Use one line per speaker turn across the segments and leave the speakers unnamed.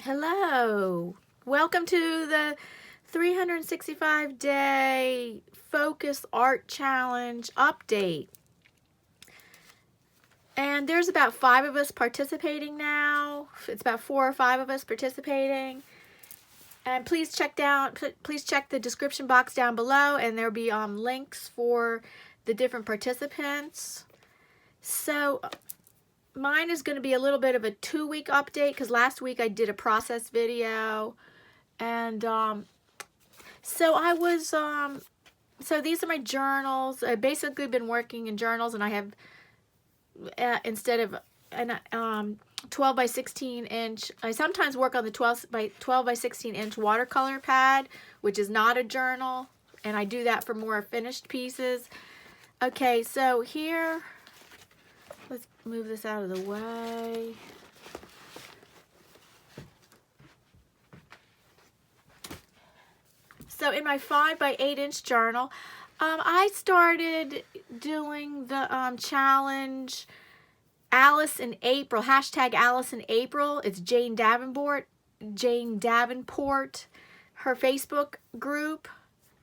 Hello, welcome to the 365-day Focus Art Challenge update. And there's about 5 of us participating now. It's about 4 or 5 of us participating. And please check the description box down below, and there'll be links for the different participants. So mine is going to be a little bit of a 2-week update because last week I did a process video, and so I was so these are my journals. I've basically been working in journals, and I have instead of an 12 by 16 inch, I sometimes work on the 12 by 16 inch watercolor pad, which is not a journal, and I do that for more finished pieces. Okay, so here, let's move this out of the way. So in my 5 by 8 inch journal, I started doing the challenge Alice in April, hashtag Alice in April. It's Jane Davenport, her Facebook group.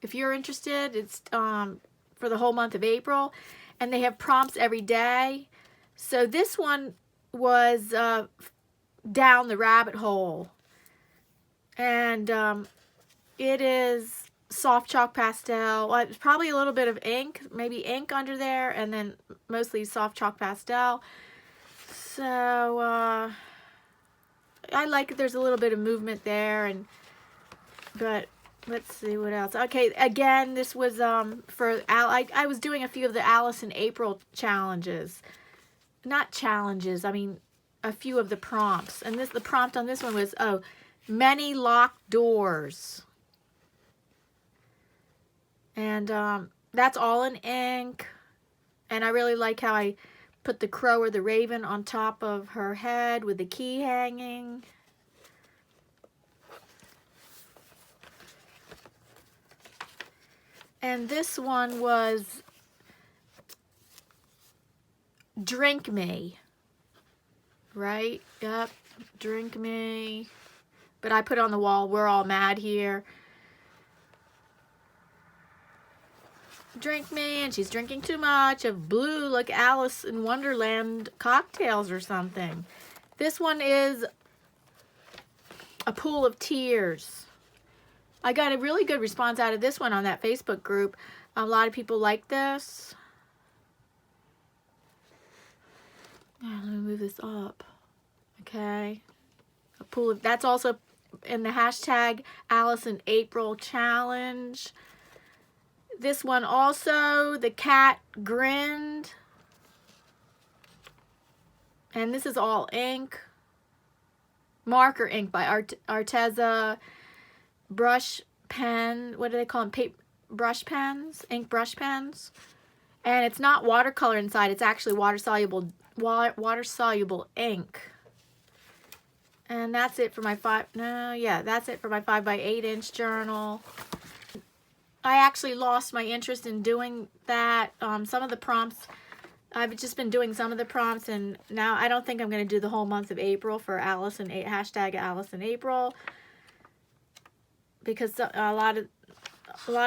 If you're interested, it's for the whole month of April, and they have prompts every day. So this one was down the rabbit hole, and it is soft chalk pastel. Well, it's probably a little bit of ink, maybe ink under there, and then mostly soft chalk pastel. So I like it. There's a little bit of movement there, but let's see what else. Okay, again, this was for I was doing a few of the Alice in April challenges. Not challenges, I mean a few of the prompts. And the prompt on this one was, oh, many locked doors. And that's all in ink. And I really like how I put the crow or the raven on top of her head with the key hanging. And this one was Drink Me. Right? Yep. Drink Me. But I put on the wall, we're all mad here. Drink me, and she's drinking too much of blue, like Alice in Wonderland cocktails or something. This one is a pool of tears. I got a really good response out of this one on that Facebook group. A lot of people like this. Let me move this up. Okay. A pool of, that's also in the hashtag Alice in April challenge. This one also, the cat grinned. And this is all ink. Marker ink by Arteza brush pen. What do they call them? Brush pens? Ink brush pens. And it's not watercolor inside. It's actually water-soluble ink. And that's it for my 5 by 8 inch journal. I actually lost my interest in doing that. Some of the prompts, I've just been doing some of the prompts, and now I don't think I'm going to do the whole month of April for hashtag Alice in April, because a lot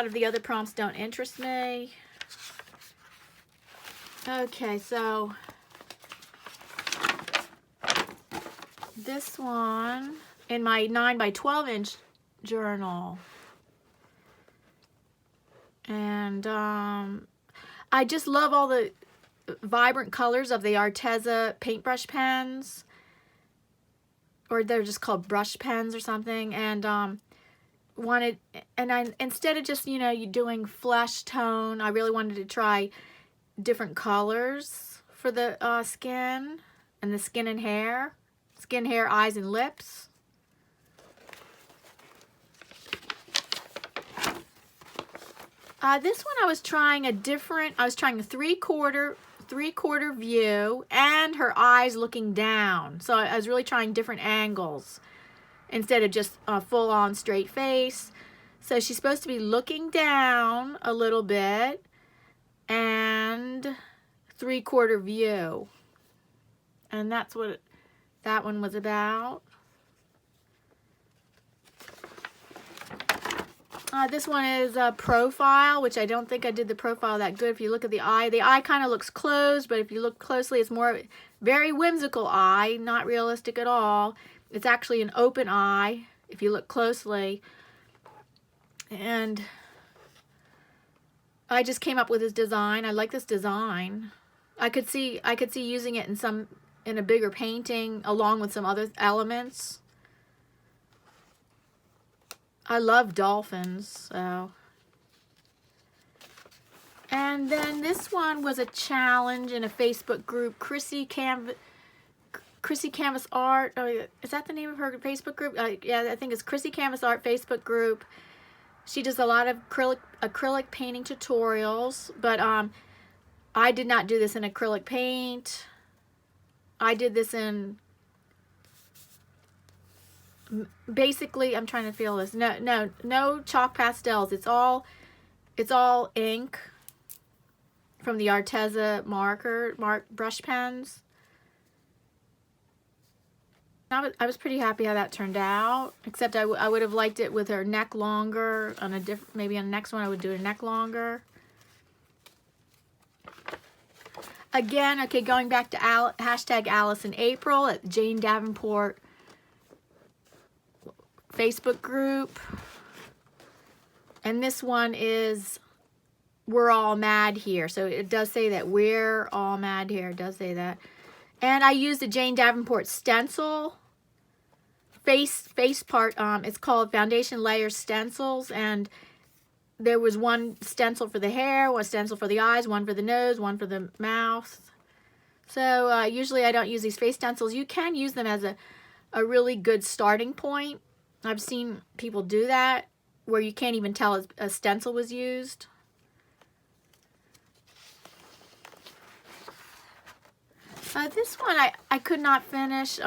of the other prompts don't interest me. Okay, so this one in my 9 by 12 inch journal. And I just love all the vibrant colors of the Arteza paintbrush pens, or they're just called brush pens or something. And instead of just, you doing flesh tone, I really wanted to try different colors for the skin and the skin, hair, eyes, and lips. This one I was trying a 3/4 view and her eyes looking down. So I was really trying different angles instead of just a full-on straight face. So she's supposed to be looking down a little bit and 3/4 view. And that's what that one was about. This one is a profile, which I don't think I did the profile that good. If you look at the eye kind of looks closed, but if you look closely, it's more very whimsical eye, not realistic at all. It's actually an open eye if you look closely. And I just came up with this design. I like this design. I could see using it in a bigger painting along with some other elements. I love dolphins, so. And then this one was a challenge in a Facebook group, Chrissy Canvas Art. Oh, is that the name of her Facebook group? Yeah, I think it's Chrissy Canvas Art Facebook group. She does a lot of acrylic painting tutorials, but I did not do this in acrylic paint. I did this in, basically, I'm trying to feel this. No chalk pastels. It's all ink from the Arteza brush pens. I was pretty happy how that turned out, except I would have liked it with her neck longer. On a maybe on the next one I would do a neck longer. Again, okay, going back to hashtag Alice in April at Jane Davenport Facebook group. And this one is We're All Mad Here. So it does say that We're All Mad Here. It does say that. And I used a Jane Davenport stencil. Face part, it's called Foundation Layer Stencils. And there was one stencil for the hair, one stencil for the eyes, one for the nose, one for the mouth. So usually I don't use these face stencils. You can use them as a really good starting point. I've seen people do that where you can't even tell a stencil was used. This one I could not finish.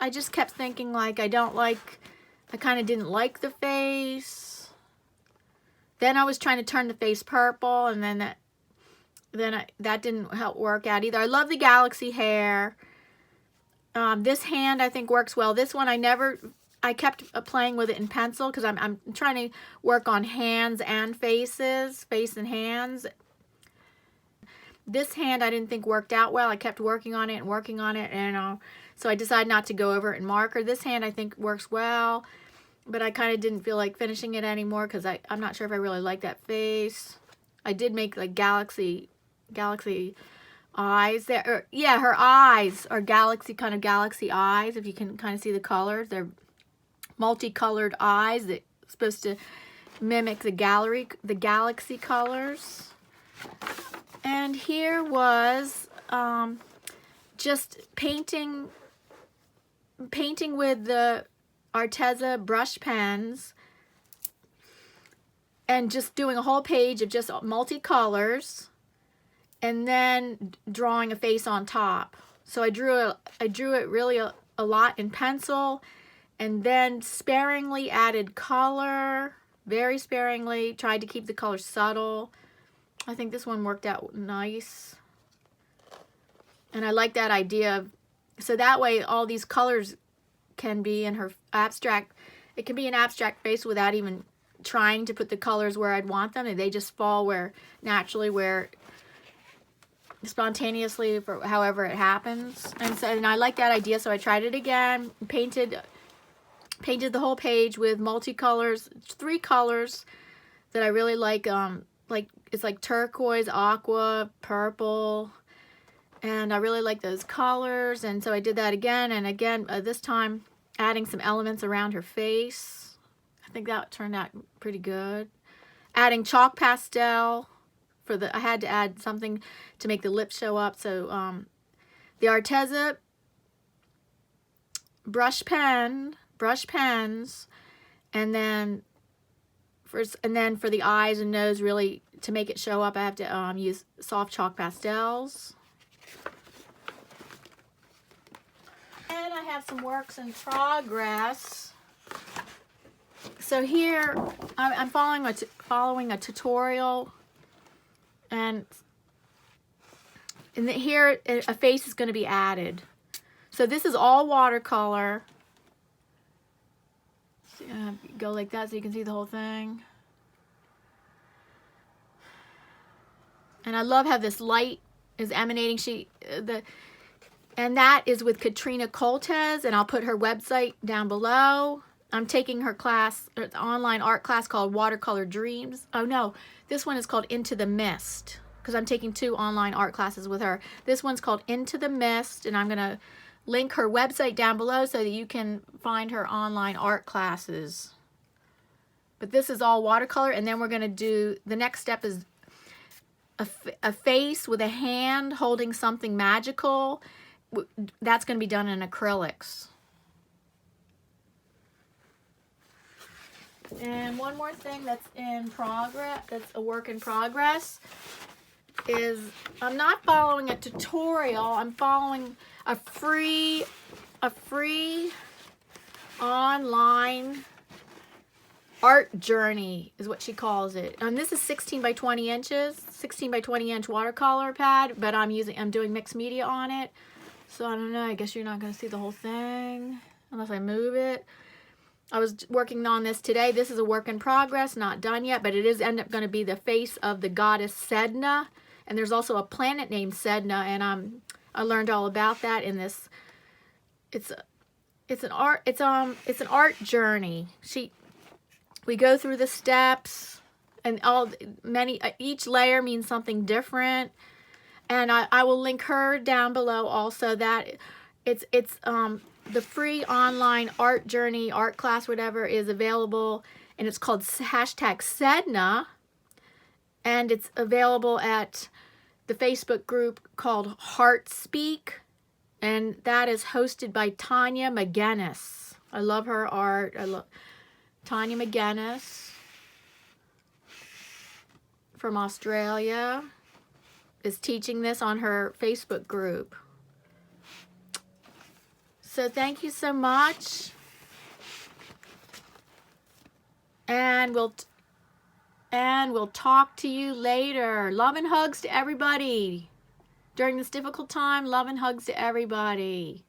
I just kept thinking like I kind of didn't like the face. Then I was trying to turn the face purple, and then that didn't help work out either. I love the galaxy hair. This hand I think works well. This one I kept playing with it in pencil because I'm trying to work on hands and faces, face and hands. This hand I didn't think worked out well. I kept working on it, and so I decided not to go over it in marker. This hand I think works well, but I kind of didn't feel like finishing it anymore because I'm not sure if I really like that face. I did make like galaxy eyes there. Yeah, her eyes are kind of galaxy eyes. If you can kind of see the colors, they're multicolored eyes that supposed to mimic the galaxy colors. And here was just painting with the Arteza brush pens and just doing a whole page of just multicolors and then drawing a face on top. So I drew it really a lot in pencil and then sparingly added color, very sparingly, tried to keep the color subtle. I think this one worked out nice. And I like that idea. So that way all these colors can be in her abstract. It can be an abstract face without even trying to put the colors where I'd want them. And they just fall naturally, spontaneously, for however it happens. And I like that idea. So I tried it again, painted the whole page with multicolors, 3 colors that I really like. It's like turquoise, aqua, purple, and I really like those colors. And so I did that again and again, this time adding some elements around her face. I think that turned out pretty good. Adding chalk pastel I had to add something to make the lips show up. So the Arteza brush pens, and then for the eyes and nose, really to make it show up, I have to use soft chalk pastels. And I have some works in progress. So here I'm following a tutorial, and here a face is going to be added. So this is all watercolor. So, go like that so you can see the whole thing. And I love how this light is emanating. And that is with Katrina Koltes, and I'll put her website down below. I'm taking her class, an online art class called Watercolor Dreams. Oh no, this one is called Into the Mist, because I'm taking 2 online art classes with her. This one's called Into the Mist, and I'm gonna link her website down below so that you can find her online art classes. But this is all watercolor, and then we're gonna do, the next step is a face with a hand holding something magical. That's going to be done in acrylics. And one more thing that's in progress, that's a work in progress, is I'm not following a tutorial. I'm following a free online art journey is what she calls it. And this is 16 by 20 inches, 16 by 20 inch watercolor pad, but I'm doing mixed media on it. So I don't know, I guess you're not going to see the whole thing unless I move it. I was working on this today. This is a work in progress, not done yet, but it is end up going to be the face of the goddess Sedna. And there's also a planet named Sedna, and I learned all about that in this. It's an art journey. We go through the steps, and each layer means something different. And I will link her down below also. That it's the free online art journey, art class, whatever, is available, and it's called #Sedna, and it's available at the Facebook group called Heart Speak, and that is hosted by Tania Magennis. I love her art. I love Tania Magennis from Australia is teaching this on her Facebook group. So thank you so much, and we'll talk to you later. Love and hugs to everybody during this difficult time. Love and hugs to everybody.